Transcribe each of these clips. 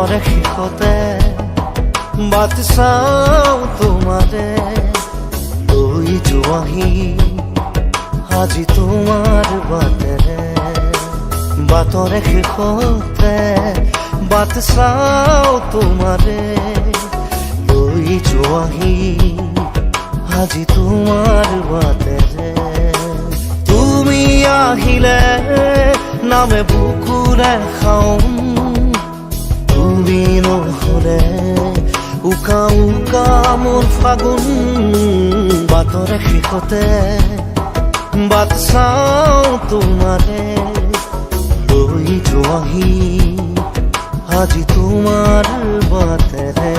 বাটৰে শেষতে বাট চাওঁ তোমাৰে লৈ যোৱাহি আজি তোমাৰ বাটেৰে বাটৰে শেষতে বাট চাওঁ তোমাৰে লৈ যোৱাহি আজি তোমাৰ বাটেৰে তুমি আহিলে নামে বুকুৰে খাওঁ তুমি নহ'লে উকা উকা মোৰ ফাগুন বাটৰে শেষতে বাট চাওঁ তোমাৰে লৈ যোৱাহি আজি তোমাৰ বাটেৰে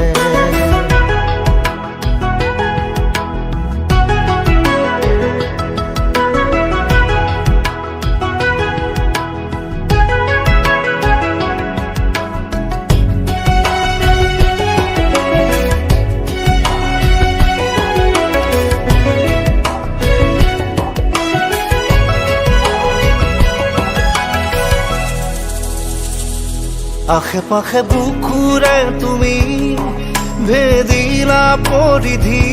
আশে পাশে বুকুৰে তুমি ভেদিলা পৰিধি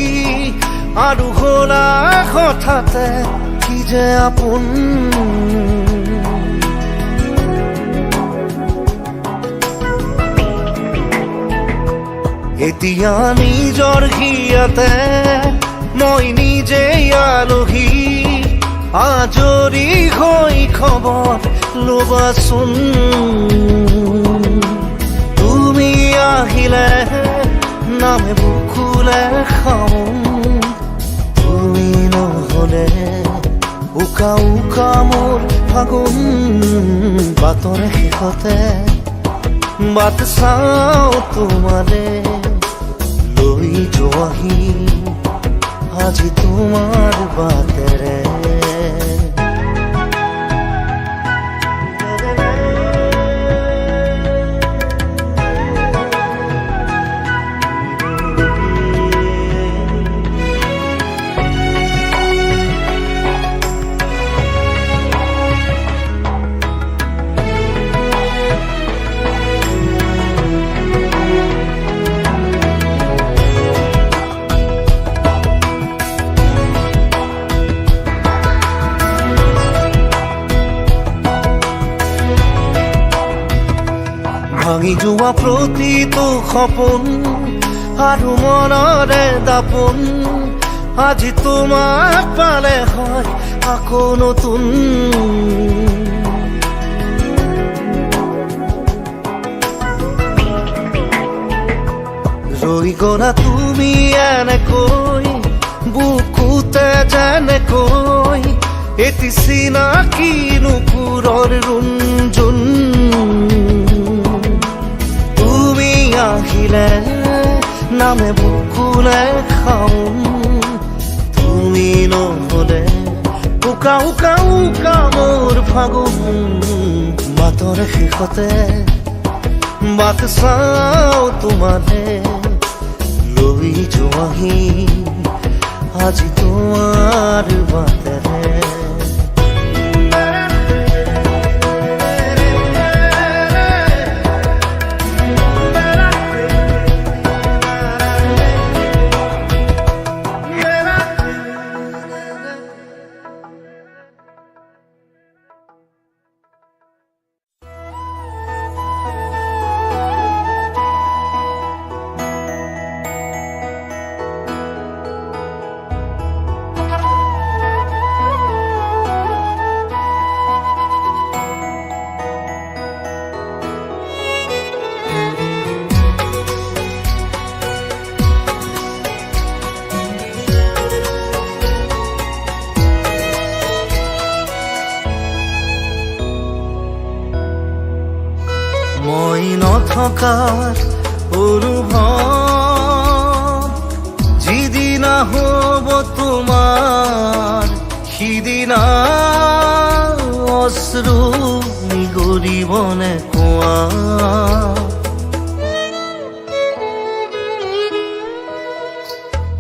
আৰু হ'লা হঠাতে কি যে আপোন এতিয়া নিজৰ হিয়াতে মই নিজে আলহী আজৰি হৈ খবৰ ল'বাচোন তুমি আহিলে নামে বুকুলে খাওঁ তুমি নহ'লে উকা উকা মোৰ ফাগুন বাটৰে শেষতে বাট চাওঁ তোমাৰে লৈ যোৱাহি আজি তোমাৰ বাটেৰে ভাঙি যোৱা প্ৰতিটো সপোন আৰু মনৰে দাপোন আজি তোমাক পালে হয় আকৌ নতুন ৰৈ গ'লা তুমি এনেকৈ বুকুতে যেনেকৈ এটি চিনাকি নুপুৰৰ ৰুণজুন আহিলে নামে বুকুলে খাওঁ তুমি নহ'লে উকা উকা উকা মোৰ ফাগুন বাটৰে শেষতে বাট চাওঁ তোমাৰে লৈ যোৱাহি আজি তোমাৰ বাটেৰে মই নথকাৰ অনুভৱ যিদিনা হ'ব তোমাৰ সিদিনা অশ্ৰু নিগৰিবনে কোৱা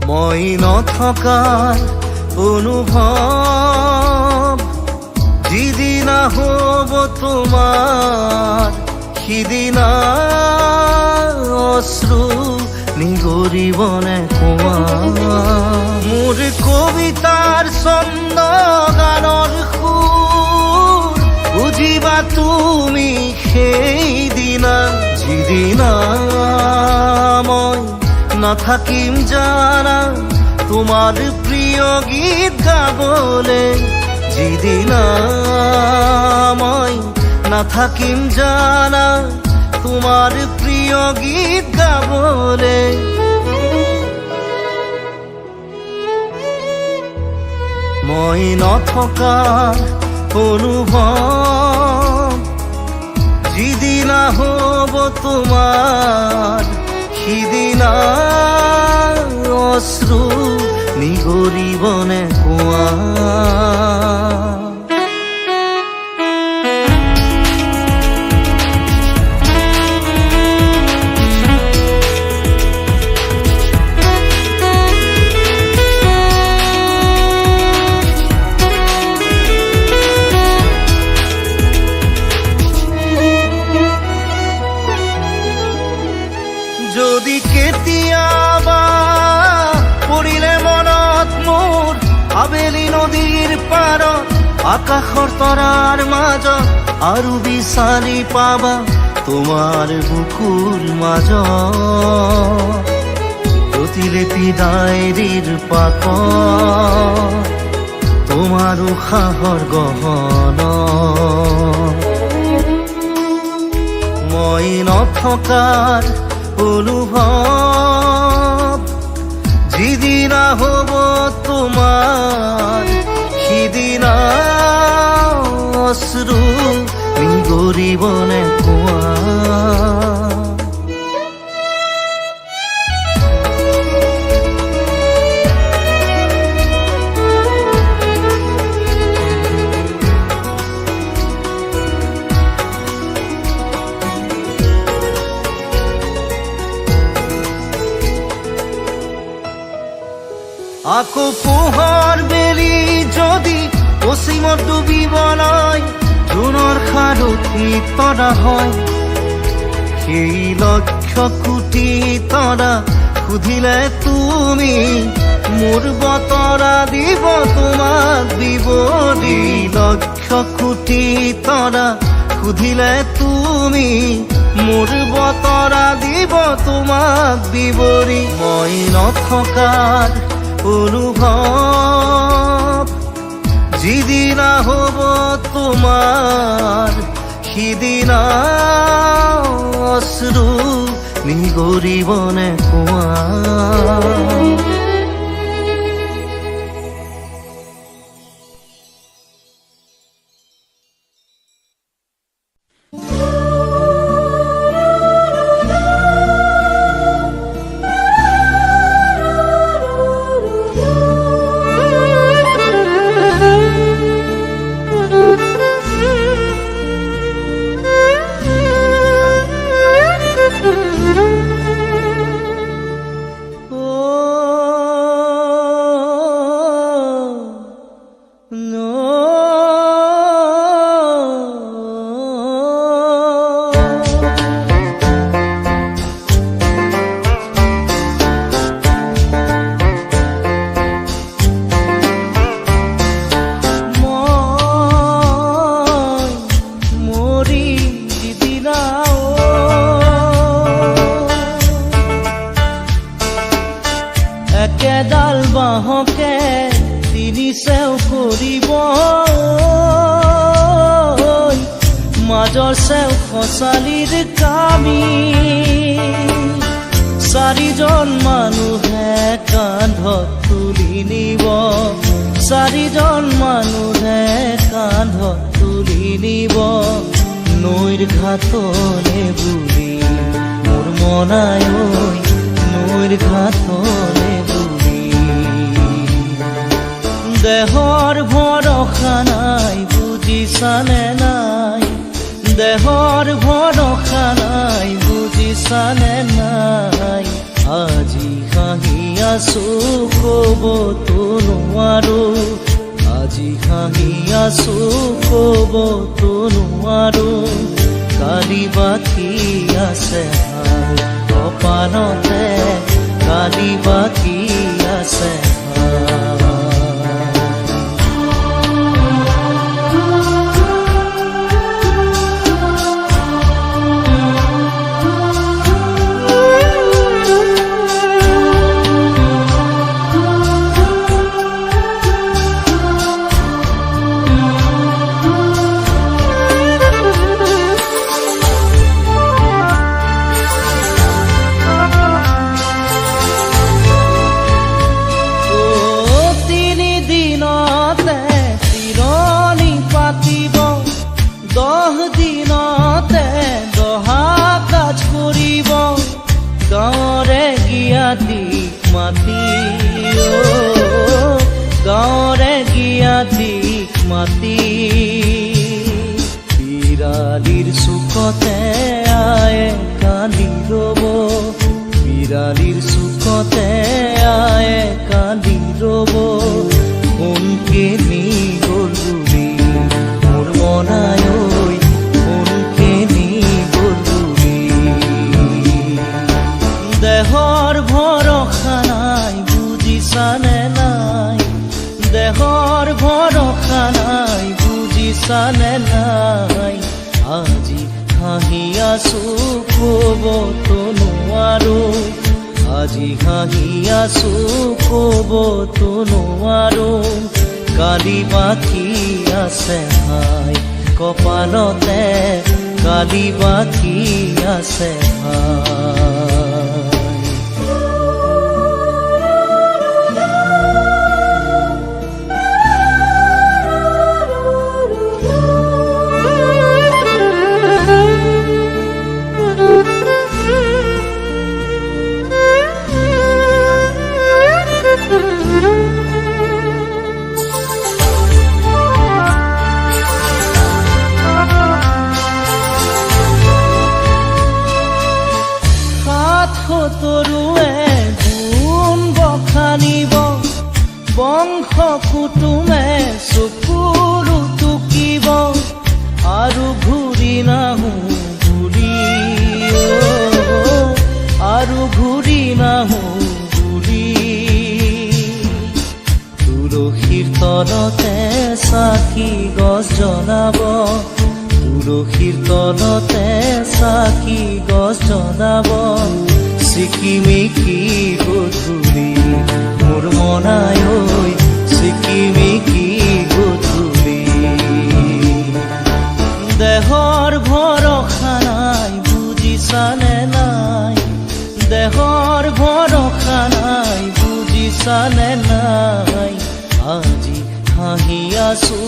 মই নথকাৰ অনুভৱ যিদিনা হ'ব তোমাৰ সিদিনা অশ্ৰু নিগৰিবনে কোৱা মোৰ কবিতাৰ ছন্দ গানৰ সুৰ বুজিবা তুমি সেইদিনা যিদিনা মই নাথাকিম জানা তোমাৰ প্ৰিয় গীত গাবলে যিদিনা মই নাথাকিম জানা তোমাৰ প্ৰিয় গীত গাবলে মই নথকা অনুভৱ যিদিনা হ'ব তোমাৰ সিদিনা অশ্ৰু নিগৰিবনে কোৱা যদি কেতিয়াবা পৰিলে মনত মোৰ আবেলি নদীৰ পাৰত আকাশৰ তৰাৰ মাজত আৰু বিচাৰি পাবা তোমাৰ বুকুৰ মাজত প্ৰতিলিপি ডায়েৰীৰ পাকত তোমাৰ উশাহৰ গহনা মই নথকাৰ অনুভৱ যিদিনা হ'ব তোমাৰ সিদিনা অশ্ৰু নিগৰিবনে কোৱা আকৌ পোহৰ বেলি যদি পশ্চিমত ডুবিবলৈ জোনৰ সাৰথি তৰা হয় সেই লক্ষ কোটি তৰা সুধিলে তুমি মোৰ বতৰা দিব তোমাক বিৱৰি লক্ষ কোটি তৰা সুধিলে তুমি মোৰ বতৰা দিব তোমাক বিৱৰি মই নথকাৰ অনুভৱ যিদিনা হ'ব তোমাৰ সিদিনা অশ্ৰু নিগৰিবনে কোৱা একেডাল বাঁহকে তিনি চেও কৰিব মাজৰ চেও খচালিৰ কামি চাৰিজন মানুহে কান্ধত তুলি নিব চাৰিজন মানুহে কান্ধত তুলি নিব নৈৰ ঘাটলে বুলি মোৰ মনাই নৈৰ ঘাটলে বুলি দেহৰ ভৰসা নাই বুজিছানে নাই দেহৰ ভৰসা নাই বুজিছানে নাই আজি হাঁহি আছো ক'বতো নোৱাৰো আজি হাঁহি আছো ক'বতো নোৱাৰো কালি বাকি আছে হাই কপালতে কালি বাকি আছে গাঁৱৰে গিয়াতিক মাতি বিৰালিৰ চুকতে আয়ে কান্দি ৰব বিৰালিৰ চুকতে আয়ে কান্দি ৰব কোনকে নি গ'ল বুলি মোৰ মনাই ঐ কোনকে নি গ'ল বুলি দেহৰ ভৰসা নাই বুজিছানে নাই দেহৰ ভৰসা নাই বুজিছানে নাই আজি হাঁহি আছো ক'বতো নোৱাৰো আজি হাঁহি আছো ক'বতো নোৱাৰো কালি বাকি আছে হাই কপালতে কালি বাকি আছে হাই তৰুৱে গুণ বখানিব বংশ কুটুমে চকুৰু টুকিব আৰু ঘূৰি নাহো বুলি আৰু ঘূৰি নাহো বুলি তুলসীৰ তলতে চাকি গছ জ্বলাব তুলসীৰ তলতে চাকি গছ জ্বলাব চিকিমিকি গধূলি মোৰ মনাই ঐ চিকিমিকি গধূলি দেহৰ ভৰসা নাই বুজিছানে নাই দেহৰ ভৰসা নাই বুজিছানে নাই আজি হাঁহি আছো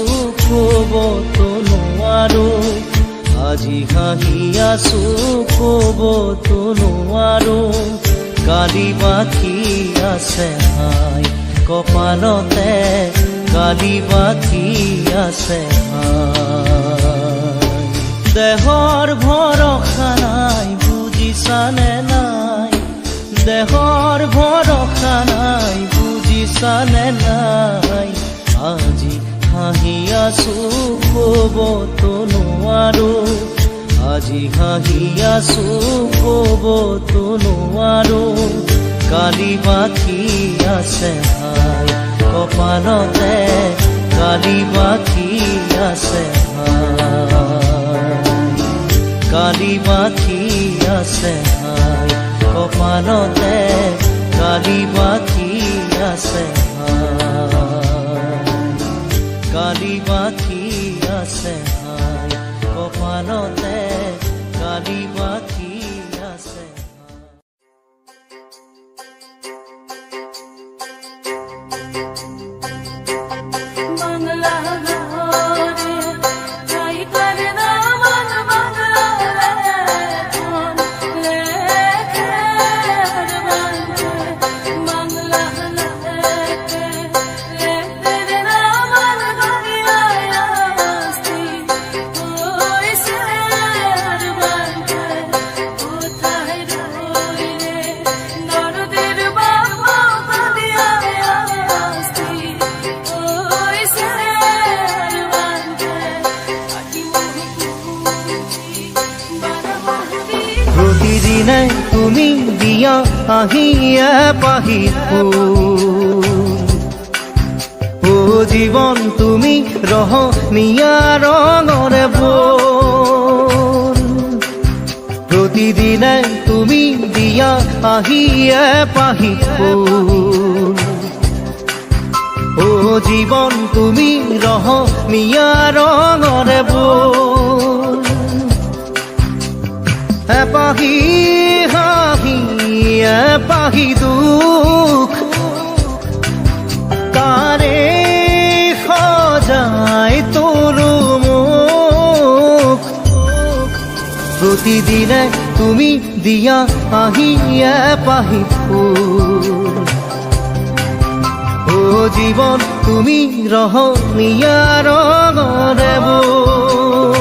ক'বতো নোৱাৰো আজি হাঁহি আছো ক'বতো নোৱাৰো কালি বাকি আছে হাই কপালতে কালি বাকি আছে হাই দেহৰ ভৰসা নাই বুজিছানে নাই দেহৰ ভৰসা নাই বুজিছানে নাই আজি হাঁহি আছো ক'বতো নোৱাৰো আজি হাঁহি আছো ক'বতো নোৱাৰো কালি বাকি আছে হাই কপালতে কালি বাকি আছে হাই কালি বাকি আছে হাই কপালতে কালি বাকি আছে হাই কালি বাকি আছে হাই কপালতে কালি বাকি আছে বাংলা ঘরে যাই করে না মন বাংলা লেখে বাংলা লেখে না মন গড়িয়া আসতি ওইসে প্ৰতিদিনে তুমি দিয়া আহি এপাহি ফুল ও জীৱন তুমি ৰহনীয়া ৰঙৰে বল প্ৰতিদিনে তুমি দিয়া আহি এপাহি ফুল ও জীৱন তুমি ৰহনীয়া ৰঙৰে বল এপাহি হাঁহি এপাহি দুখ তাৰে সজাই তোলো মোক প্ৰতিদিনে তুমি দিয়া আহি এপাহি ফুল ও জীৱন তুমি ৰহনীয়া ৰঙৰে বল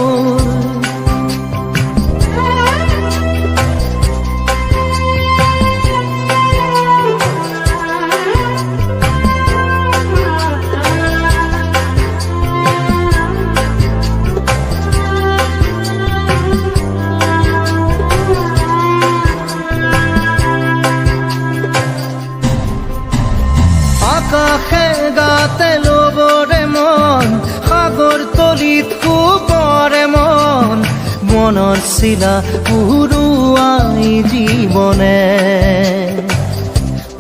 আকাশে গাতে ল'বৰে মন সাগৰ তলিত শুবৰে মন মনৰ চিলা উৰুৱাই জীৱনে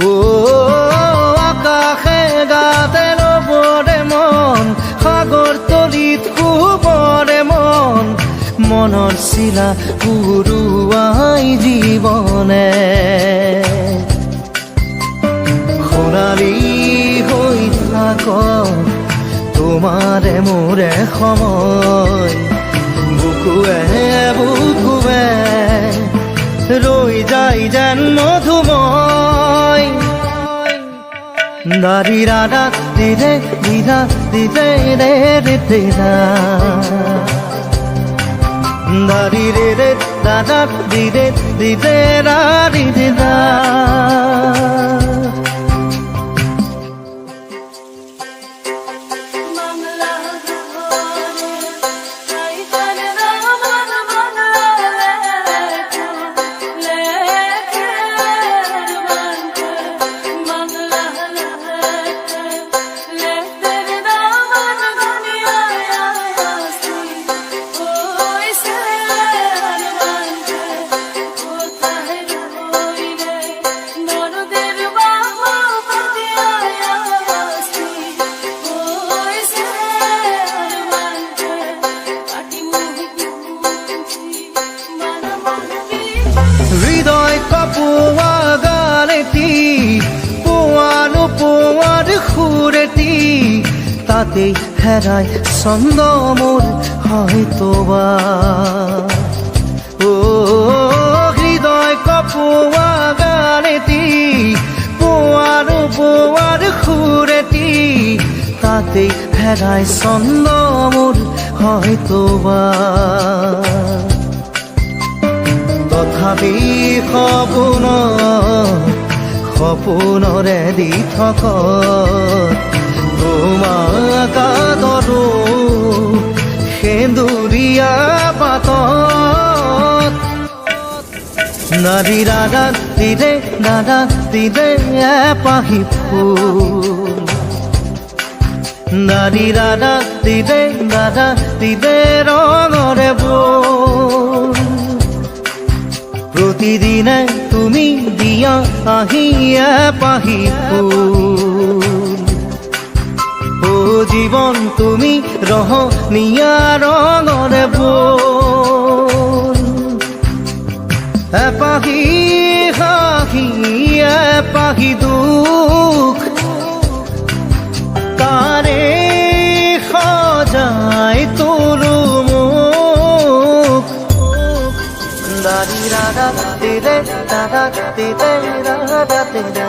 ও আকাশে গাতে ল'বৰে মন সাগৰ তলিত শুবৰে মন মনৰ চিলা উৰুৱাই জীৱনে সোণালী হৈ থাক তোমাৰে মোৰে সময় বুকুৱে বুকুৱে ৰৈ যায় যেন মধুময় দাৰি ৰাধা দিৰে দিৰা দিৰে ৰে ৰে দিৰা দাৰি ৰে ৰে দাদা দিৰে দিৰে ৰা ৰি দিৰা হৃদয় কপোৱা গানেটি পোৱানো পোৱাৰ সুৰেটি তাতেই হেৰাই ছন্দ মোৰ হয়তোবা ও হৃদয় কপোৱা গানেটি পোৱানো পোৱাৰ সুৰেটি তাতেই হেৰাই ছন্দ মোৰ হয়তোবা তথাপি সপোনৰে দি থক তোমাক আদৰো সেন্দুৰীয়া পাতত নাৰী ৰাধা দিৰে দাদা দিৰে এপাহি ফুল নাৰী ৰাধা দিৰে দাদা দিৰে ৰঙৰে বল প্ৰতিদিনে তুমি দিয়া আহি এপাহি ফুল ও জীৱন তুমি ৰহনীয়া ৰঙৰে বল এপাহি হাঁহি এপাহি দুখ তাৰে সজাই তোলো মোক দাৰি ৰাধা দিৰে দাদা দিৰে ৰাধা দিৰা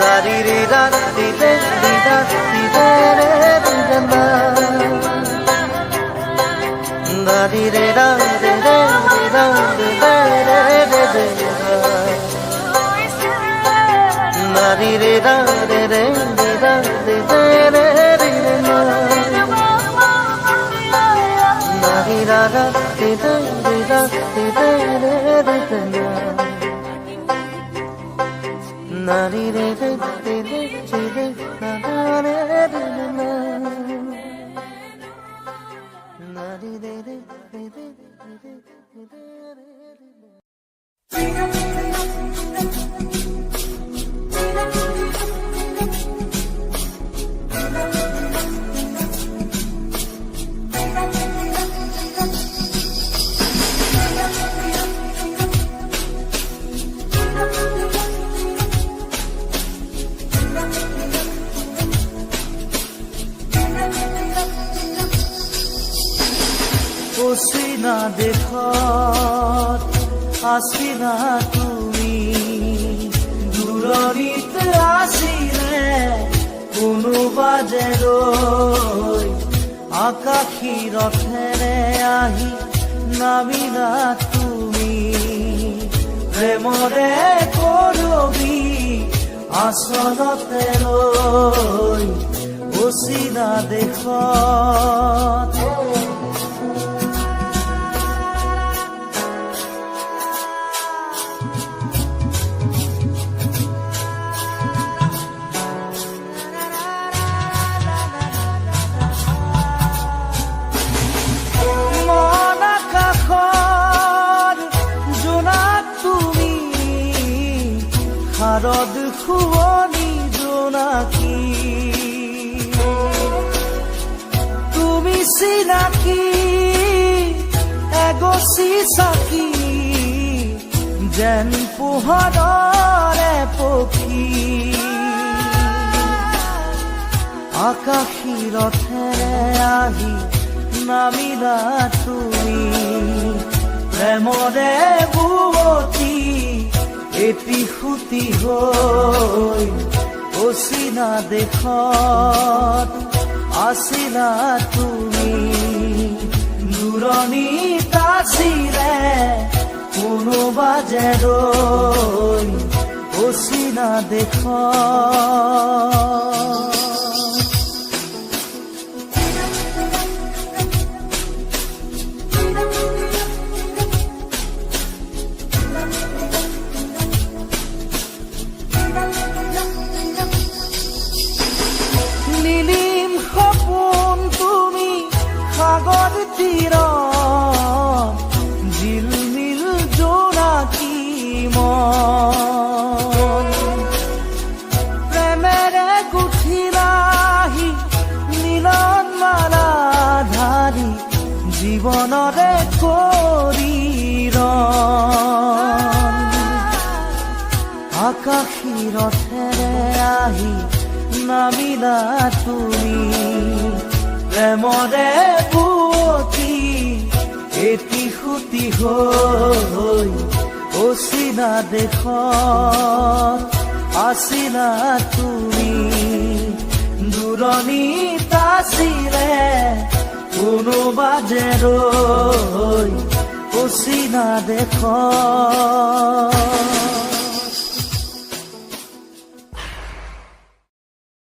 দাৰি ৰে ৰাধা দিৰে দিৰা দিৰে ৰে দিৰা দাৰি ৰে ৰাধা দিৰে দিৰা দিৰে ৰে দিৰা দাৰি ৰে ৰাধা দিৰে দিৰা দিৰে ৰে দিৰা da da da da da অচিনা দেশত আছিলা তুমি, দূৰণিত আছিলে কোনোবা যে ৰৈ, আকাশী ৰথেৰে আহি নামিলা তুমি, প্ৰেমৰে কৰবি আচলতে ৰৈ অচিনা দেশত। মন আকাশৰ জোনাক তুমি, শাৰদ শুৱনি জোনাকী, তুমি চিনাকি এগছি চাকি, যেন পোহৰৰে পক্ষী, আকাশী ৰথেৰে আহি নামিলা তুমি, প্ৰেমৰে বুৱতী এটি সুতি হৈ অচিনা দেশত আছিলা তুমি, দূৰণিত আছিলে কোনোবা যে ৰৈ অচিনা দেশত। নীলিম সপোন তুমি সাগৰ তীৰত, জিলমিল জোনাকী মন, প্ৰেমেৰে গুঠিলাহি মিলন মালা ধাৰি, জীৱনৰে কৰি ৰণ, আকাশী ৰথেৰে আহি নামিলা তুমি, প্ৰেমৰে বুৱতী এটি সুতি হৈ অচিনা দেশত আছিলা তুমি, দূৰণিত আছিলে কোনোবা যে ৰৈ অচিনা দেশত।